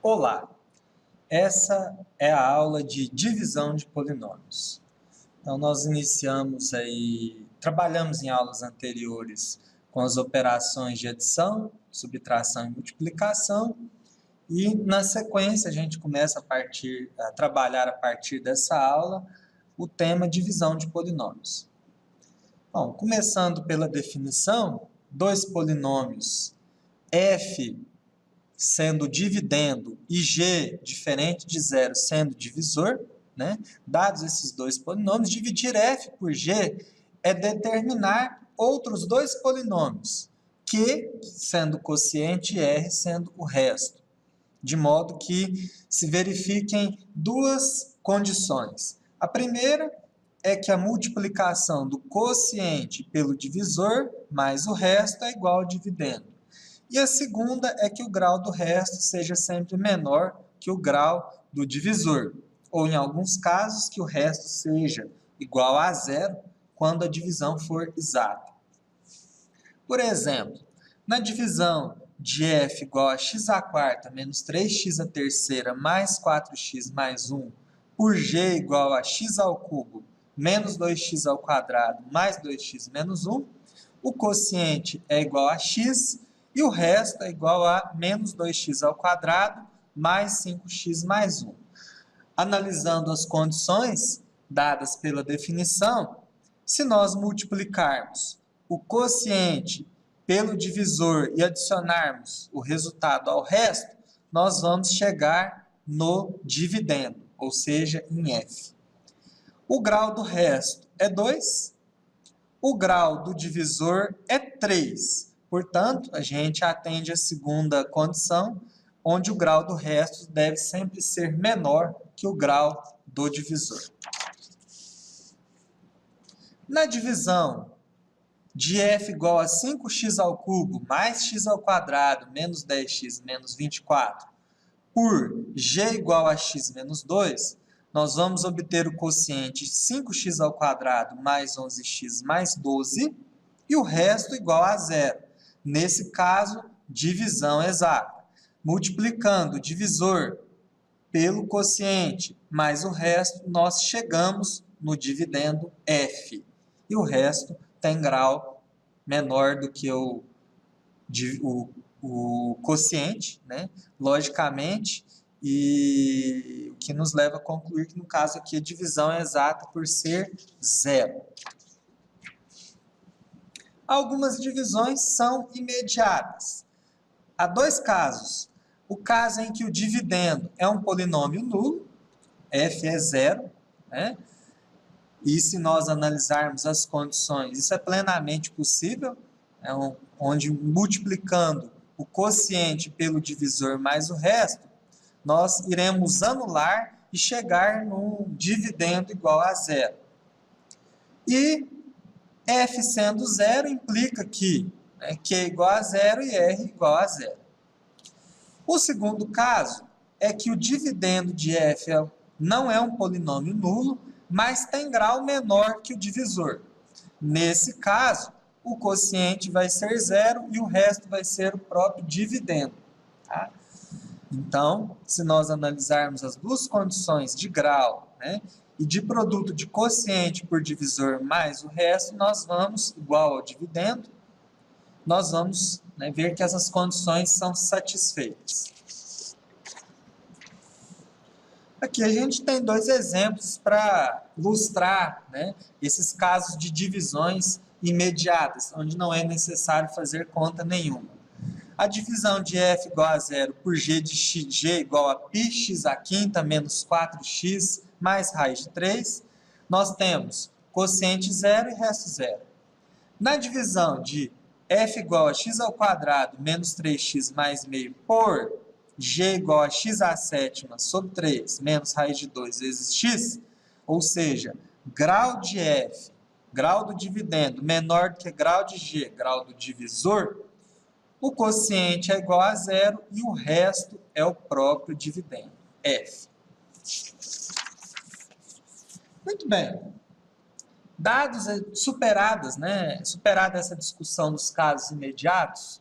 Olá, essa é a aula de divisão de polinômios. Então, nós trabalhamos em aulas anteriores com as operações de adição, subtração e multiplicação, e na sequência a gente começa a trabalhar a partir dessa aula o tema divisão de polinômios. Bom, começando pela definição, dois polinômios f sendo dividendo e g diferente de zero sendo divisor, né? Dados esses dois polinômios, dividir f por g é determinar outros dois polinômios, q sendo quociente e r sendo o resto, de modo que se verifiquem duas condições. A primeira é que a multiplicação do quociente pelo divisor mais o resto é igual ao dividendo. E a segunda é que o grau do resto seja sempre menor que o grau do divisor, ou em alguns casos que o resto seja igual a zero quando a divisão for exata. Por exemplo, na divisão de f igual a x² menos 3x à terceira mais 4x mais 1 por g igual a x³ menos 2x² mais 2x menos 1, o quociente é igual a x e o resto é igual a menos 2x² mais 5x mais 1. Analisando as condições dadas pela definição, se nós multiplicarmos o quociente pelo divisor e adicionarmos o resultado ao resto, nós vamos chegar no dividendo, ou seja, em f. O grau do resto é 2, o grau do divisor é 3. Portanto, a gente atende a segunda condição, onde o grau do resto deve sempre ser menor que o grau do divisor. Na divisão de f igual a 5x³ mais x² menos 10x menos 24 por g igual a x menos 2, nós vamos obter o quociente 5x² mais 11x mais 12 e o resto igual a zero. Nesse caso, divisão exata. Multiplicando o divisor pelo quociente mais o resto, nós chegamos no dividendo f. E o resto tem grau menor do que o quociente, né? Logicamente, e o que nos leva a concluir que no caso aqui a divisão é exata por ser zero. Algumas divisões são imediatas. Há dois casos. O caso em que o dividendo é um polinômio nulo, f é zero, né? E se nós analisarmos as condições, isso é plenamente possível, onde multiplicando o quociente pelo divisor mais o resto, nós iremos anular e chegar num dividendo igual a zero. E f sendo zero implica que q é igual a zero e r igual a zero. O segundo caso é que o dividendo de f não é um polinômio nulo, mas tem grau menor que o divisor. Nesse caso, o quociente vai ser zero e o resto vai ser o próprio dividendo. Tá? Então, se nós analisarmos as duas condições de grau, né, e de produto de quociente por divisor mais o resto, nós vamos, igual ao dividendo, nós vamos ver que essas condições são satisfeitas. Aqui a gente tem dois exemplos para ilustrar, né, esses casos de divisões imediatas, onde não é necessário fazer conta nenhuma. A divisão de f igual a zero por g de g igual a πx² menos 4x mais raiz de 3, nós temos quociente zero e resto zero. Na divisão de f igual a x² menos 3x mais meio por g igual a x⁷ sobre 3 menos raiz de 2 vezes x, ou seja, grau de f, grau do dividendo, menor do que grau de g, grau do divisor, o quociente é igual a zero e o resto é o próprio dividendo, f. Muito bem. Superada essa discussão dos casos imediatos,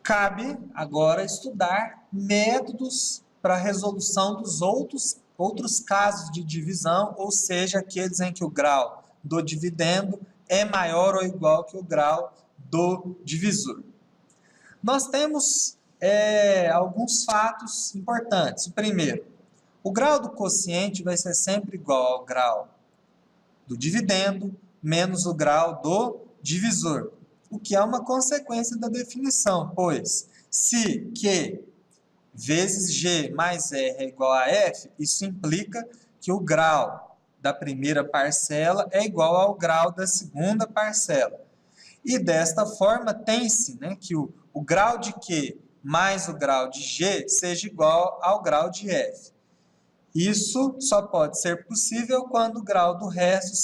Cabe agora estudar métodos para a resolução dos outros casos de divisão, ou seja, aqueles em que o grau do dividendo é maior ou igual que o grau do divisor. Nós temos alguns fatos importantes. O primeiro, o grau do quociente vai ser sempre igual ao grau do dividendo menos o grau do divisor, o que é uma consequência da definição, pois se Q vezes G mais R é igual a F, isso implica que o grau da primeira parcela é igual ao grau da segunda parcela. E desta forma, tem-se, né, que o grau de Q mais o grau de G seja igual ao grau de F. Isso só pode ser possível quando o grau do resto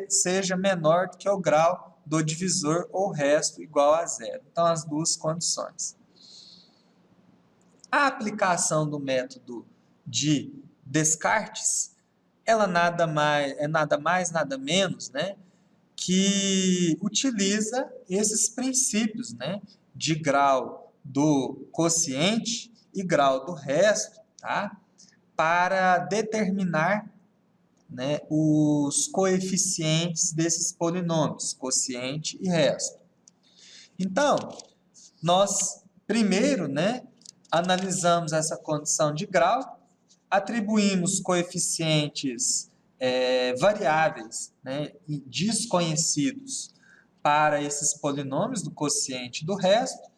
seja menor do que o grau do divisor ou resto igual a zero. Então, as duas condições. A aplicação do método de Descartes, ela nada mais, nada menos, né, que utiliza esses princípios, né, de grau do quociente e grau do resto, tá, para determinar, né, os coeficientes desses polinômios, quociente e resto. Então, nós primeiro, né, analisamos essa condição de grau, atribuímos coeficientes variáveis, né, e desconhecidos para esses polinômios do quociente e do resto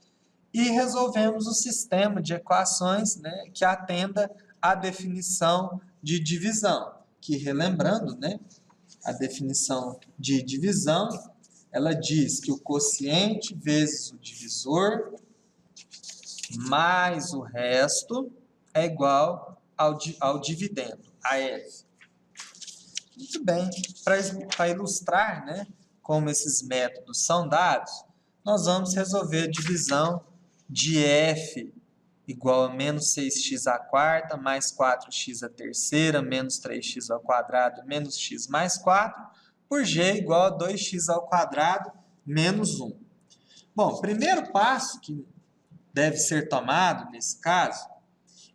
e resolvemos o sistema de equações, né, que atenda à definição de divisão, que, relembrando, né, a definição de divisão, ela diz que o quociente vezes o divisor mais o resto é igual ao dividendo, a F. Muito bem, para ilustrar, né, como esses métodos são dados, nós vamos resolver a divisão de F igual a menos 6x à quarta, mais 4x à terceira, menos 3x ao quadrado, menos x mais 4, por G igual a 2x ao quadrado, menos 1. Bom, o primeiro passo que deve ser tomado, nesse caso,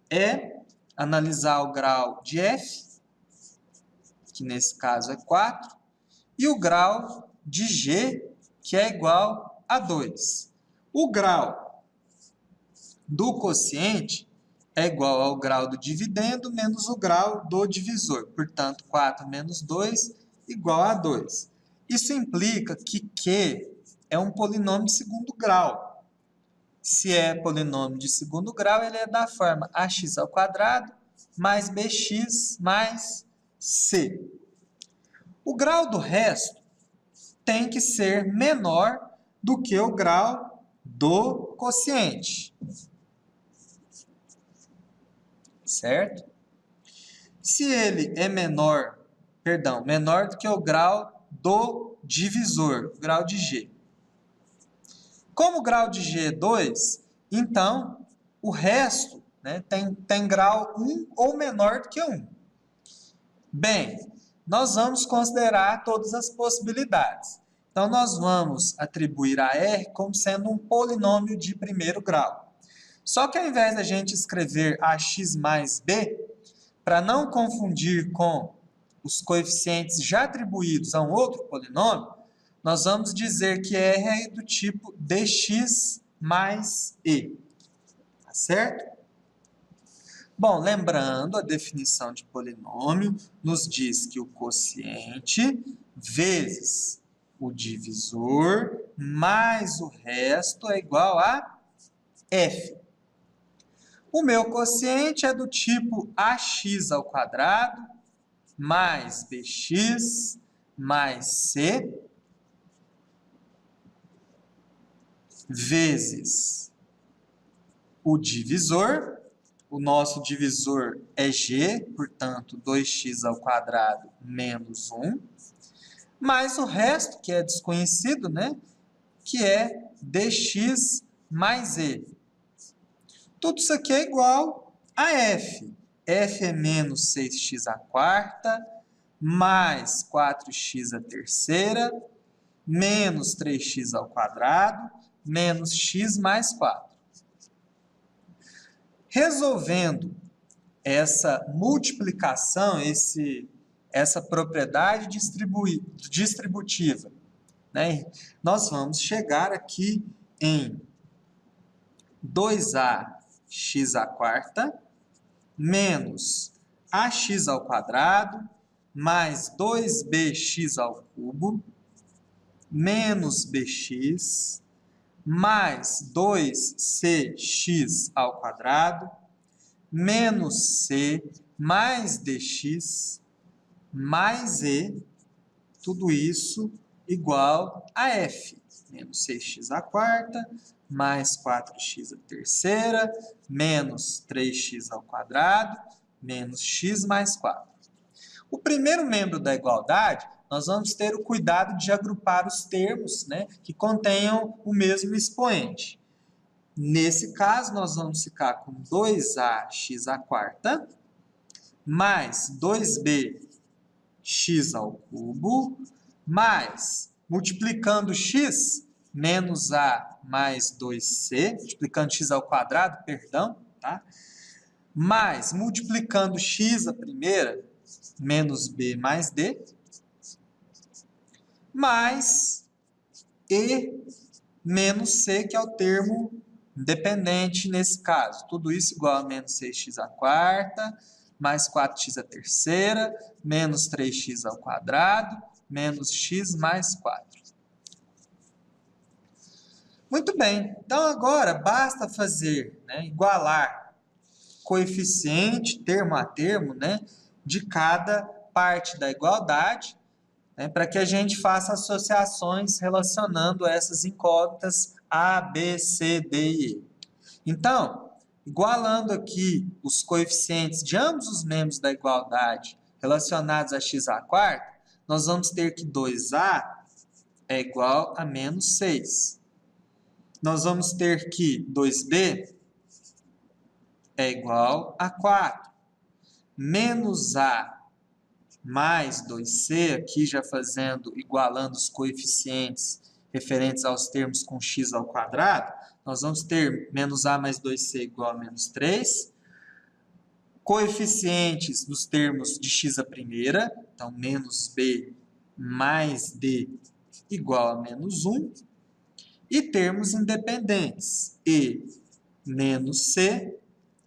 é analisar o grau de F, que nesse caso é 4, e o grau de G, que é igual a 2. O grau do quociente é igual ao grau do dividendo menos o grau do divisor. Portanto, 4 menos 2 igual a 2. Isso implica que Q é um polinômio de segundo grau. Se é polinômio de segundo grau, ele é da forma ax ao quadrado mais bx mais c. O grau do resto tem que ser menor do que o grau do quociente. Certo? Se ele é menor do que o grau do divisor, o grau de G. Como o grau de G é 2, então o resto, né, tem grau 1 ou menor do que 1. Bem, nós vamos considerar todas as possibilidades. Então, nós vamos atribuir a R como sendo um polinômio de primeiro grau. Só que ao invés da gente escrever ax mais b, para não confundir com os coeficientes já atribuídos a um outro polinômio, nós vamos dizer que R é do tipo dx mais e. Tá certo? Bom, lembrando, a definição de polinômio nos diz que o quociente vezes o divisor mais o resto é igual a f. O meu quociente é do tipo ax ao quadrado mais bx mais c vezes o divisor. O nosso divisor é g, portanto, 2x ao quadrado menos 1, mais o resto, que é desconhecido, né? Que é dx mais e. Tudo isso aqui é igual a f. F é menos 6x à quarta, mais 4x à terceira, menos 3x ao quadrado, menos x mais 4. Resolvendo essa multiplicação, essa propriedade distributiva, né? Nós vamos chegar aqui em 2ax² menos ax² mais 2bx³ menos bx mais 2cx² menos c mais dx mais e, tudo isso igual a f. Menos 6x² mais 4x³ menos 3x² menos x mais 4. O primeiro membro da igualdade, nós vamos ter o cuidado de agrupar os termos, né, que contenham o mesmo expoente. Nesse caso, nós vamos ficar com 2ax² mais 2bx³ mais, multiplicando x, menos a mais 2c, multiplicando x², perdão, tá? Mais, multiplicando x a primeira, menos b mais d, mais e menos c, que é o termo independente nesse caso. Tudo isso igual a menos 6x² mais 4x³ menos 3x² menos x mais 4. Muito bem, então agora basta fazer, né, igualar coeficiente, termo a termo, né, de cada parte da igualdade, né, para que a gente faça associações relacionando essas incógnitas A, B, C, D e E. Então, igualando aqui os coeficientes de ambos os membros da igualdade relacionados a x², nós vamos ter que 2a é igual a menos 6. Nós vamos ter que 2b é igual a 4. Menos a mais 2c, aqui já igualando os coeficientes referentes aos termos com x², nós vamos ter menos a mais 2c igual a menos 3. Coeficientes dos termos de x a primeira, então menos b mais d igual a menos 1. E termos independentes, e menos c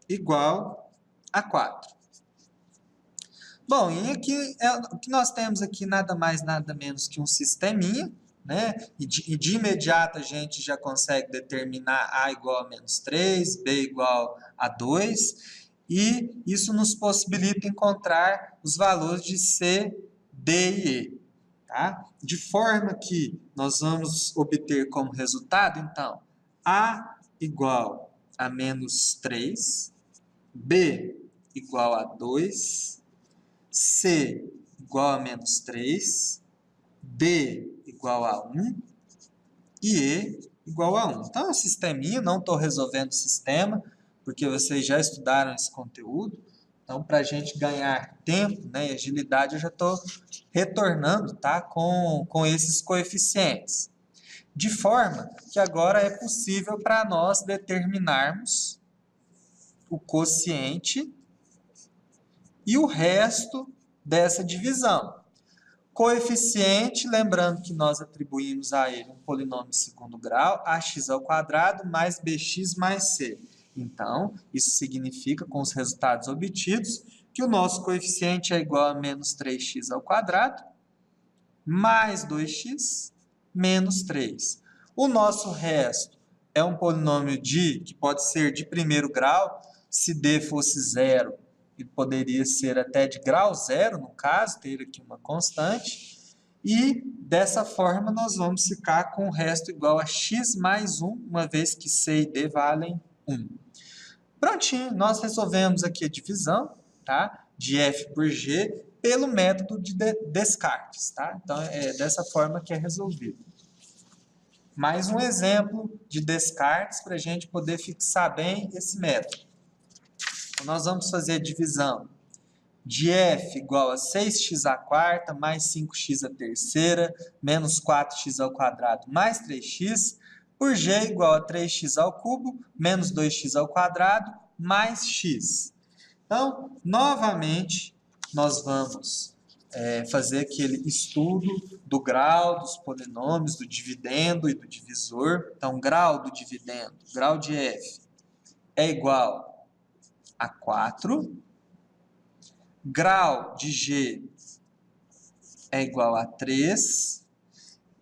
igual a 4. Bom, e aqui o que nós temos aqui nada mais, nada menos que um sisteminha, né? E de imediato a gente já consegue determinar a igual a menos 3, b igual a 2, e isso nos possibilita encontrar os valores de c, d e e. Tá? De forma que nós vamos obter como resultado, então, a igual a menos 3, b igual a 2, c igual a menos 3, d igual a 1 e e igual a 1. Então, é um sisteminha, não estou resolvendo o sistema, porque vocês já estudaram esse conteúdo. Então, para a gente ganhar tempo, né, e agilidade, eu já estou retornando, tá, com esses coeficientes. De forma que agora é possível para nós determinarmos o quociente e o resto dessa divisão. Coeficiente, lembrando que nós atribuímos a ele um polinômio de segundo grau, ax² mais bx mais c. Então, isso significa, com os resultados obtidos, que o nosso coeficiente é igual a menos 3x² mais 2x menos 3. O nosso resto é um polinômio que pode ser de primeiro grau, se d fosse 0, ele poderia ser até de grau 0, no caso, ter aqui uma constante. E, dessa forma, nós vamos ficar com o resto igual a x mais 1, uma vez que c e d valem 1. Prontinho, nós resolvemos aqui a divisão, tá, de f por g pelo método de Descartes. Tá? Então, é dessa forma que é resolvido. Mais um exemplo de Descartes para a gente poder fixar bem esse método. Então, nós vamos fazer a divisão de f igual a 6x² mais 5x³ menos 4x² mais 3x por g igual a 3x³ menos 2x² mais x. Então, novamente, nós vamos fazer aquele estudo do grau dos polinômios, do dividendo e do divisor. Então, grau do dividendo, grau de f, é igual a 4. Grau de g é igual a 3.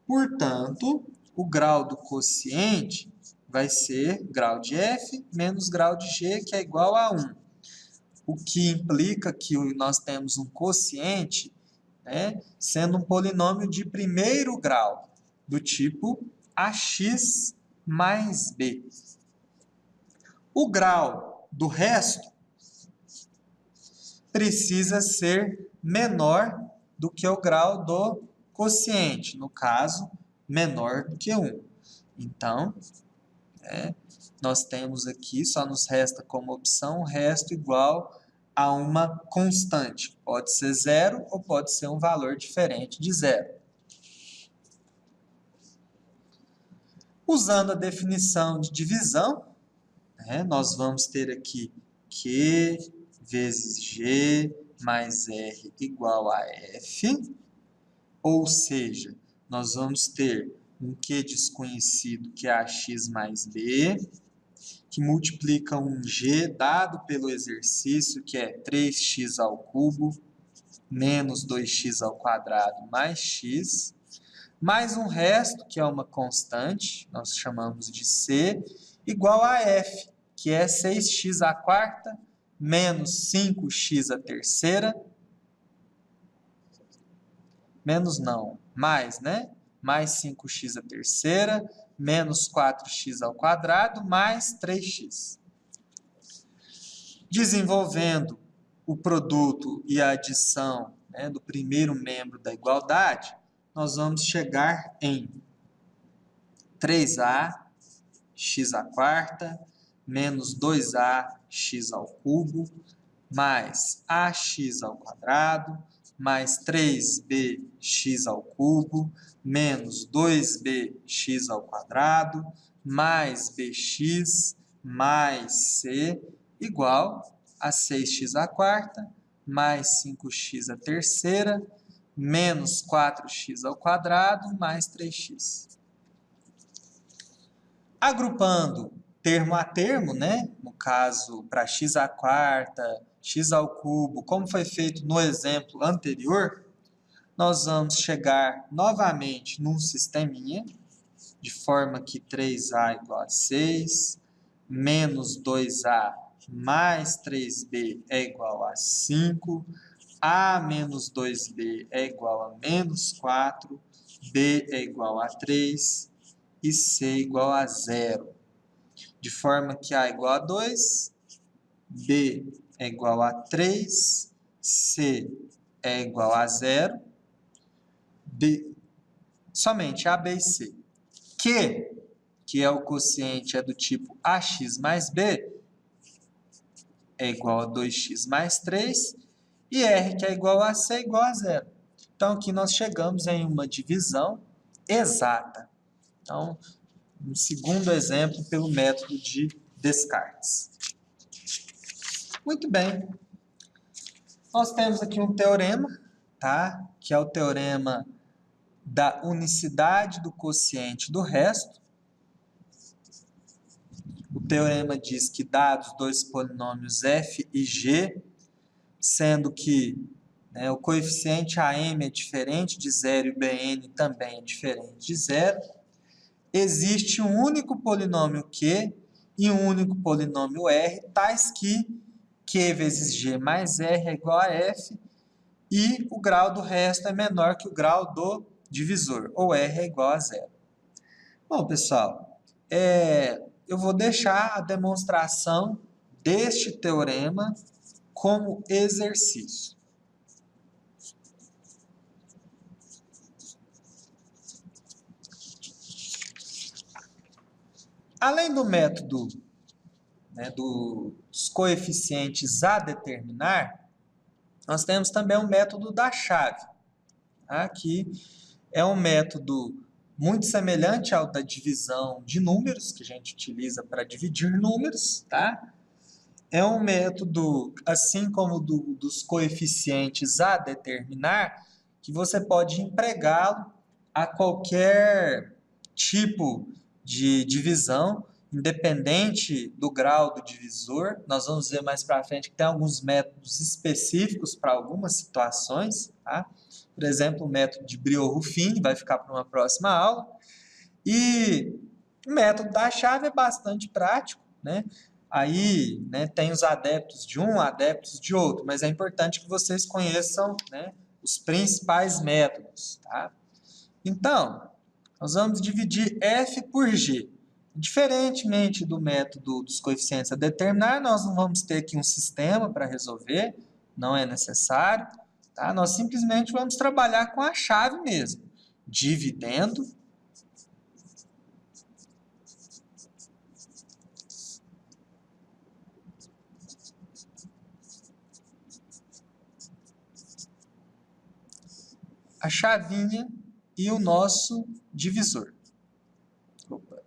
Portanto, o grau do quociente vai ser grau de f menos grau de g, que é igual a 1. O que implica que nós temos um quociente, né, sendo um polinômio de primeiro grau, do tipo ax mais b. O grau do resto precisa ser menor do que o grau do quociente, no caso, menor do que 1. Então, nós temos aqui, só nos resta como opção o resto igual a uma constante. Pode ser 0 ou pode ser um valor diferente de 0. Usando a definição de divisão, nós vamos ter aqui Q vezes G mais R igual a F, ou seja, nós vamos ter um Q desconhecido, que é AX mais B, que multiplica um G dado pelo exercício, que é 3x ao cubo, menos 2x ao quadrado mais x, mais um resto, que é uma constante, nós chamamos de C, igual a F, que é 6x à quarta, menos 5x à terceira, menos não, mais, né? Mais 5x à terceira, menos 4x ao quadrado, mais 3x. Desenvolvendo o produto e a adição, né, do primeiro membro da igualdade, nós vamos chegar em 3a x à quarta, menos 2a x ao cubo, mais ax ao quadrado, mais 3bx ao cubo, menos 2bx ao quadrado, mais bx, mais c, igual a 6x à quarta, mais 5x à terceira, menos 4x ao quadrado, mais 3x. Agrupando termo a termo, né? No caso, para x à quarta, x ao cubo, como foi feito no exemplo anterior, nós vamos chegar novamente num sisteminha, de forma que 3a igual a 6, menos 2a mais 3b é igual a 5, a menos 2b é igual a menos 4, b é igual a 3 e c igual a 0. De forma que a é igual a 2, b é igual a 3, c é igual a 0, somente a, b e c. Que é o quociente, é do tipo ax mais b, é igual a 2x mais 3, e r, que é igual a c, é igual a 0. Então, aqui nós chegamos em uma divisão exata. Então, um segundo exemplo pelo método de Descartes. Muito bem. Nós temos aqui um teorema, tá? Que é o teorema da unicidade do quociente do resto. O teorema diz que dados dois polinômios f e g, sendo que, né, o coeficiente AM é diferente de 0 e o BN também é diferente de 0, existe um único polinômio Q e um único polinômio R, tais que Q vezes G mais R é igual a F, e o grau do resto é menor que o grau do divisor, ou R é igual a 0. Bom, pessoal, eu vou deixar a demonstração deste teorema como exercício. Além do método, né, dos coeficientes a determinar, nós temos também o método da chave. Aqui é um método muito semelhante ao da divisão de números, que a gente utiliza para dividir números, tá? é um método, assim como dos coeficientes a determinar, que você pode empregá-lo a qualquer tipo de divisão, independente do grau do divisor. Nós vamos ver mais para frente que tem alguns métodos específicos para algumas situações, tá? Por exemplo, o método de Briot-Ruffini, vai ficar para uma próxima aula. E o método da chave é bastante prático, né? Aí, né, tem os adeptos de um, adeptos de outro, mas é importante que vocês conheçam, né, os principais métodos, tá? Então, nós vamos dividir f por g. Diferentemente do método dos coeficientes a determinar, nós não vamos ter aqui um sistema para resolver, não é necessário, tá? Nós simplesmente vamos trabalhar com a chave mesmo, dividendo a chavinha e o nosso divisor.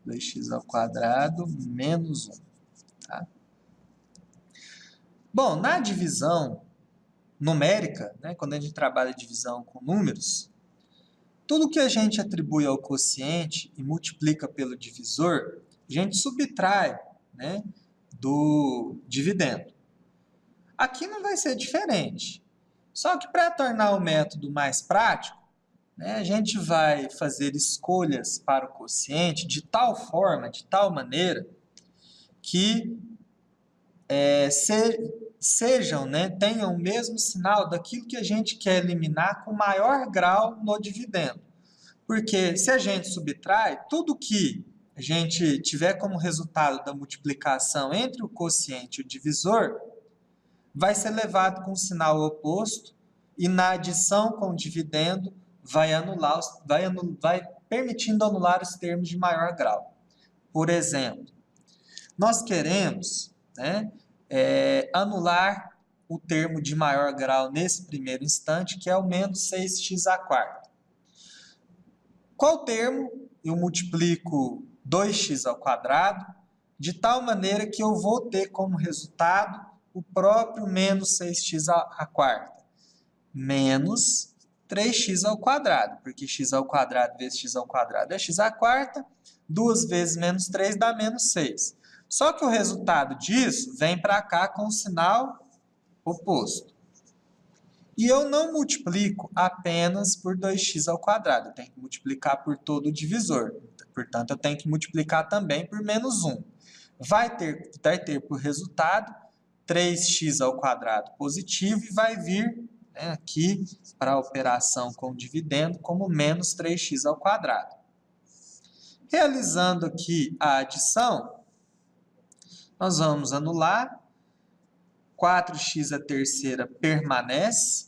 2x ao quadrado menos 1. Tá? Bom, na divisão numérica, né, quando a gente trabalha divisão com números, tudo que a gente atribui ao quociente e multiplica pelo divisor, a gente subtrai, né, do dividendo. Aqui não vai ser diferente. Só que para tornar o método mais prático, né, a gente vai fazer escolhas para o quociente de tal forma, de tal maneira, que sejam, né, tenham o mesmo sinal daquilo que a gente quer eliminar com maior grau no dividendo. Porque se a gente subtrai, tudo que a gente tiver como resultado da multiplicação entre o quociente e o divisor, vai ser levado com o sinal oposto e na adição com o dividendo vai permitindo anular os termos de maior grau. Por exemplo, nós queremos, né, anular o termo de maior grau nesse primeiro instante, que é o menos 6x à quarta. Qual termo eu multiplico 2x ao quadrado, de tal maneira que eu vou ter como resultado o próprio menos 6x à quarta? Menos 3x ao quadrado, porque x ao quadrado vezes x ao quadrado é x à quarta, 2 vezes menos 3 dá menos 6. Só que o resultado disso vem para cá com o sinal oposto. E eu não multiplico apenas por 2x ao quadrado, eu tenho que multiplicar por todo o divisor. Portanto, eu tenho que multiplicar também por menos 1. Vai ter por resultado 3x ao quadrado positivo e vai vir, né, aqui para a operação com dividendo como menos 3x ao quadrado. Realizando aqui a adição, nós vamos anular. 4x à terceira permanece,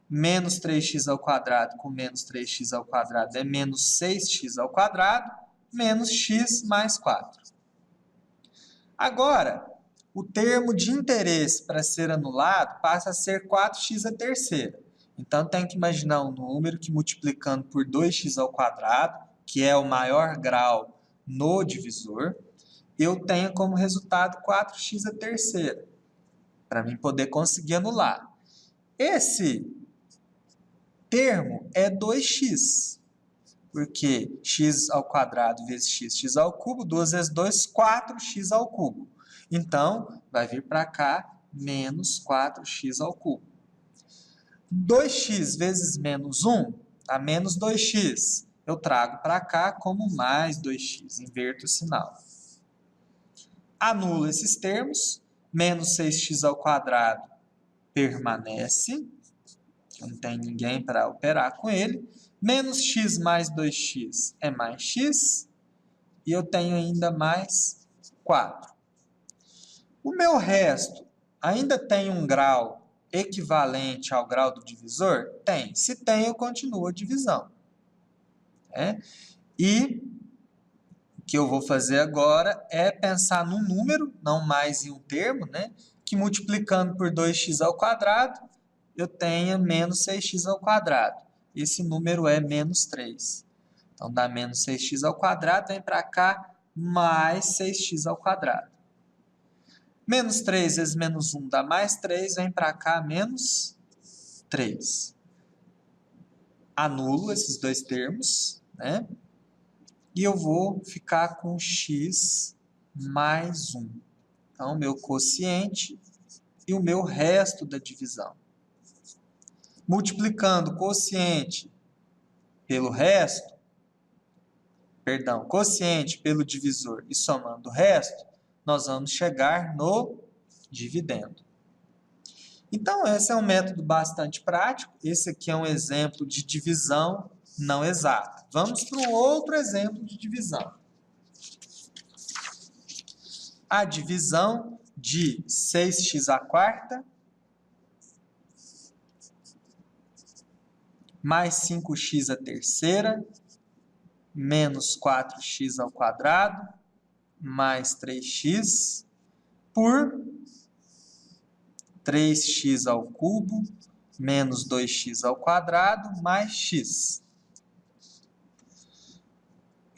menos 3x ao quadrado com menos 3x ao quadrado é menos 6x ao quadrado, menos x mais 4. Agora, o termo de interesse para ser anulado passa a ser 4x à terceira. Então, tem que imaginar um número que multiplicando por 2x ao quadrado, que é o maior grau no divisor, eu tenho como resultado 4x à terceira, para mim poder conseguir anular. Esse termo é 2x, porque x ao quadrado vezes x ao cubo, 2 vezes 2, 4x ao cubo. Então, vai vir para cá menos 4x ao cubo. 2x vezes menos 1 dá menos 2x. Eu trago para cá como mais 2x, inverto o sinal. Anulo esses termos, menos 6x ao quadrado permanece, não tem ninguém para operar com ele, menos x mais 2x é mais x, e eu tenho ainda mais 4. O meu resto ainda tem um grau equivalente ao grau do divisor? Tem. Se tem, eu continuo a divisão. E o que eu vou fazer agora é pensar num número, não mais em um termo, né, que multiplicando por 2x ao quadrado, eu tenha menos 6x ao quadrado. Esse número é menos 3. Então, dá menos 6x ao quadrado, vem para cá, mais 6x ao quadrado. Menos 3 vezes menos 1 dá mais 3, vem para cá menos 3. Anulo esses dois termos, né? E eu vou ficar com x mais 1. Então, meu quociente e o meu resto da divisão. Multiplicando o quociente pelo resto, quociente pelo divisor e somando o resto, nós vamos chegar no dividendo. Então, esse é um método bastante prático. Esse aqui é um exemplo de divisão não exata. Vamos para um outro exemplo de divisão. A divisão de 6x² mais 5x⁻³ menos 4x² mais 3x por 3x³ menos 2x² mais x.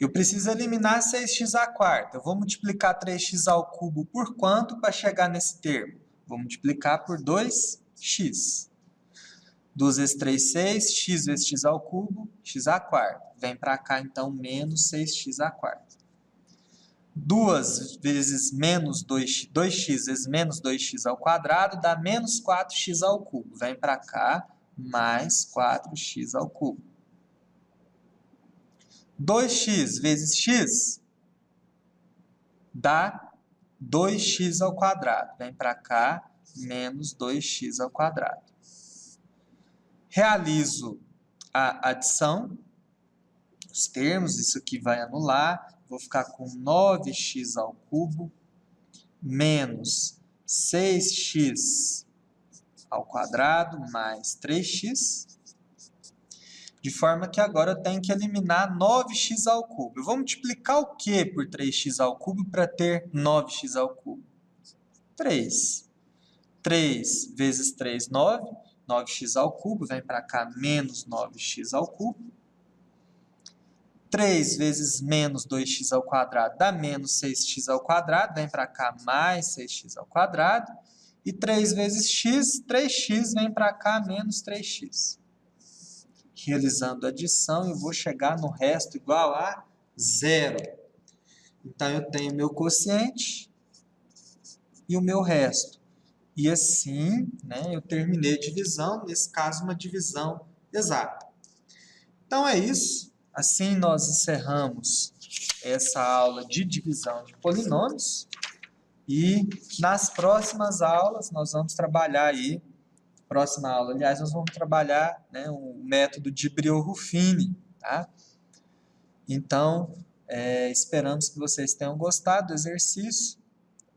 Eu preciso eliminar 6x². Eu vou multiplicar 3x³ por quanto para chegar nesse termo? Vou multiplicar por 2x. 2 vezes 3, 6. X vezes x², x². Vem para cá, então, menos 6x². 2 vezes menos 2x vezes menos 2x² dá menos 4x³. Vem para cá, mais 4x³. 2x vezes x dá 2x². Vem para cá, menos 2x². Realizo a adição, os termos, isso aqui vai anular. Vou ficar com 9x³ menos 6x² mais 3x. De forma que agora eu tenho que eliminar 9x³. Eu vou multiplicar o que por 3x³ para ter 9x³? 3. 3 vezes 3, 9. 9x³, vem para cá, menos 9x³. 3 vezes menos 2x² dá menos 6x², vem para cá, mais 6x². E 3 vezes x, 3x, vem para cá, menos 3x. Realizando a adição, eu vou chegar no resto igual a 0. Então, eu tenho meu quociente e o meu resto. E assim, né, eu terminei a divisão, nesse caso, uma divisão exata. Então, é isso. Assim, nós encerramos essa aula de divisão de polinômios. E nas próximas aulas, nós vamos trabalhar aí, próxima aula, aliás, nós vamos trabalhar, né, o método de Brio-Ruffini, tá? Então, esperamos que vocês tenham gostado do exercício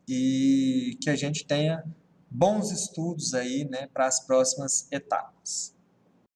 e que a gente tenha bons estudos aí, né, para as próximas etapas.